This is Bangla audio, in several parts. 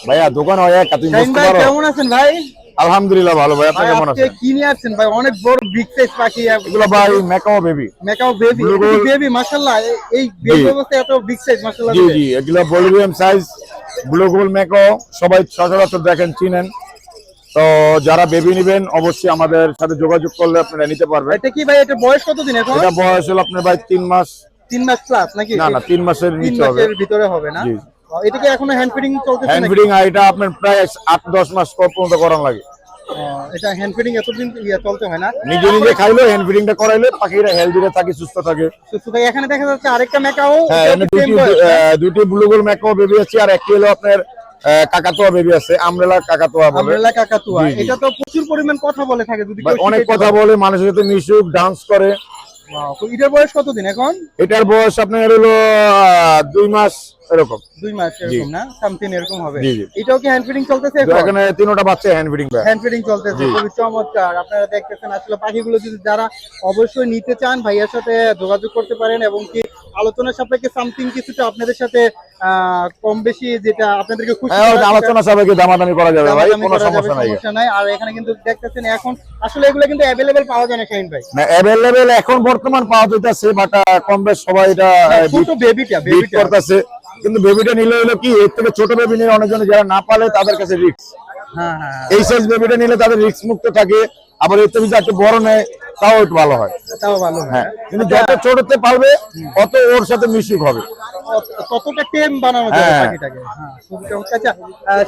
ভাইয়া দোকান হয় একা, তুমি শাহিন বুঝতে ভাই পারো। কেমন আছেন ভাই? আলহামদুলিল্লাহ ভালো ভাই, আপনি ভাই কেমন আজকে আছেন? কি নিয়ে আসছেন ভাই? অনেক বড় বিগ সাইজ পাখি এগুলো ভাই macaw baby. Macaw baby, blue এটা কি গোল। বেবি? মাশাআল্লাহ, এই জি বেবি অবস্থায় এত বিগ সাইজ, মাশাআল্লাহ জি দিলে। জি, এগুলো বলিভিয়ান সাইজ ব্লু গোল ম্যাকাও, সবাই সচরাচর দেখেন চিনেন। তো যারা বেবি নেবেন অবশ্যই আমাদের সাথে যোগাযোগ করলে আপনারা নিতে পারবেন। এটা কি ভাই, এটা বয়স কতদিন এখন? এটা বয়স হলো আপনার ভাই 3 মাস। 3 মাস প্লাস নাকি? না না, 3 মাসের 3 নিচে হবে। মাসের ভিতরে হবে না? জি। এটা কি এখনো হ্যান্ড ফিডিং চলতেছে হ্যান্ড নাকি? ফিডিং এটা আপনার প্রায় 8-10 মাস পর্যন্ত করানো লাগে। এটা হ্যান্ড ফিডিং এতদিন চলতে হয় না? নিজে নিজে খাইলে হ্যান্ড ফিডিংটা করাইলে পাখিরা হেলদি থাকে, সুস্থ থাকে। সুস্থ ভাই, এখানে দেখা যাচ্ছে আরেকটা মেকাও, হ্যাঁ, এটা এখানে কি সেম বয়স? দুটি ব্লু গোল ম্যাকাও বেবি আছে, আর একটি হলো আপনার কাকাতুয়া বেবি আছে, আমরেলা কাকাতুয়া বলে। আমরেলা কাকাতুয়া। জি, জি। এটা তো প্রচুর পরিমাণ কথা বলে থাকে, যদি ভাই কেউ অনেক শিখাইতে কথা পারে। বলে, মানুষের সাথে মিশুক, ডান্স করে। তো এটার বয়স কতদিন এখন? এটার বয়স আপনার হলো 2 মাস এরকম। 2 মাস জি এরকম না? সামথিং এরকম হবে। জি জি। এটাও কি হ্যান্ড ফিডিং চলতেছে তো এখন? এখানে 3টা বাচ্চা হ্যান্ড ফিডিং ভাই। হ্যান্ড ফিডিং চলতেছে, জি। খুবই চমৎকার। আপনারা দেখতেছেন আসলে পাখিগুলো যদি যারা অবশ্যই নিতে চান ভাইয়ার সাথে যোগাযোগ করতে পারেন, এবং কি আলোচনা সাপেক্ষে সামথিং কিছুটা আপনাদের সাথে কম বেশি যেটা আপনাদেরকে খুশি হ্যাঁ, করার, আলোচনা সবাইকে দামাদামি করা যাবে ভাই, দামাদামি কোনো করা যাবে, সমস্যা নাই। সমস্যা নাই। আর এখানে কিন্তু দেখতেছেন এখন আসলে এগুলো কিন্তু অ্যাভেলেবেল পাওয়া যায় না শাহিন ভাই। না, অ্যাভেলেবেল এখন বর্তমান পাওয়া যাইতেছে, বাট কম বেশ সবাই এটা ছোট বেবিটা বিট করতেছে। কিন্তু বেবিটা নিলে হলো কি, এর থেকে ছোট বেবি নিলে অনেকজন যারা না পালে তাদের কাছে রিস্ক। হ্যাঁ হ্যাঁ, এই সাইজ বেবিটা নিলে তাদের রিস্ক মুক্ত থাকে, আবার এর থেকে যদি একটু বড় নেয় তাও একটু ভালো হয়। তাও ভালো হয়। হ্যাঁ, কিন্তু যত ছোটতে পারবে তত ওর সাথে মিশুক হবে। ততটা টেম বানানো যাবে হ্যাঁ। পাখিটাকে। হ্যাঁ, খুব চমৎকার। আচ্ছা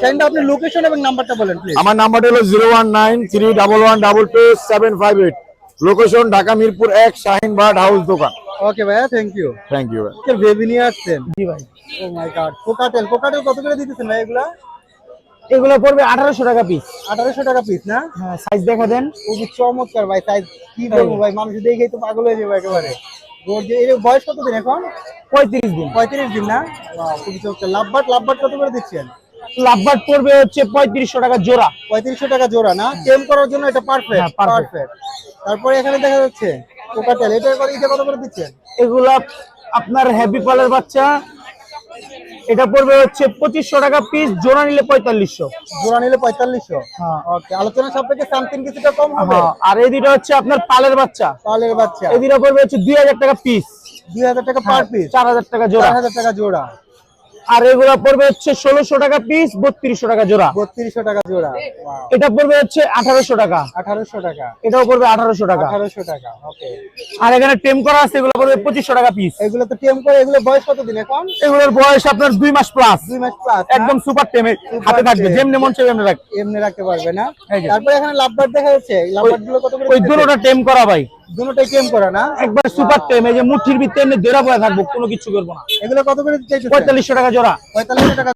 শাহিন ভাই, আপনি লোকেশন এবং নাম্বারটা বলেন প্লিজ। আমার নাম্বারটা হলো 01931122758। Location Dhaka Mirpur 1, Shahin bird house দোকান। ওকে ভাইয়া, thank you. Thank you. Baby নিয়ে আসছেন? জি ভাই, oh my god, cockatiel. Cockatiel কত করে দিতেছেন ভাই এগুলা? এগুলো পড়বে 1800 টাকা পিস। 1800 টাকা পিস না? হ্যাঁ, সাইজ দেখা দেন। খুবই চমৎকার ভাই, সাইজ কি বলবো ভাই, মানুষ দেখেই তো পাগল হয়ে যাবে একেবারে। এর বয়স কতদিন এখন? 35 দিন। 35 দিন না? বাহ, খুবই চমৎকার। লাভবার্ড, লাভবার্ড কত করে দিচ্ছেন? লাভবার্ড পড়বে হচ্ছে 3500 টাকা জোড়া। 3500 টাকা জোড়া না? টেম করার জন্য এটা পারফেক্ট, হ্যাঁ, perfect। পারফেক্ট। তারপরে এখানে দেখা যাচ্ছে কোকাটেল, এটা কত করে দিচ্ছেন? এগুলা আপনার হ্যাপি পালের বাচ্চা, এটা পড়বে হচ্ছে 2500 টাকা পিস, জোড়া নিলে 4500। জোড়া নিলে 4500। হ্যাঁ। ওকে, আলোচনা সাপেক্ষে সামথিং কিছুটা কম হবে। হ্যাঁ, আর এই দুটো হচ্ছে আপনার পালের বাচ্চা, পালের বাচ্চা এই দুটো পড়বে হচ্ছে 2000 টাকা পিস। 2000 টাকা পার পিস, 4000 টাকা জোড়া। 4000 টাকা জোড়া। আর এগুলা পড়বে হচ্ছে 1600 টাকা পিস, 3200 টাকা জোড়া। 3200 টাকা জোড়া। এটা পড়বে হচ্ছে 1800 টাকা। 1800 টাকা। এটাও পড়বে 1800 টাকা। 1800 টাকা। ওকে, আর এখানে টেম করা আছে, এগুলো পড়বে 2500 টাকা পিস। এগুলো তো টেম করে, এগুলো বয়স কতদিন এখন? এগুলোর বয়স আপনার 2 মাস প্লাস। 2 মাস প্লাস। একদম সুপার টেমে হাতে থাকবে, টেম। যেমনি মন চাই এমনি রাখবে। এমনি রাখতে পারবে না? এই যে। তারপরে এখানে লাভবার্ড দেখা যাচ্ছে, লাভবার্ড গুলো কত করে ওই দিতেছে? দুটোটা টেম করা ভাই, দুটোটাই টেম করা না? একবার সুপার টেম, এই যে মুঠির ভিতরে এমনি দেড়া বয়া থাকবো, কোনো কিছু করবো না। এগুলো কত করে চাইছেন? 4500 টাকা জোড়া। 4500 টাকা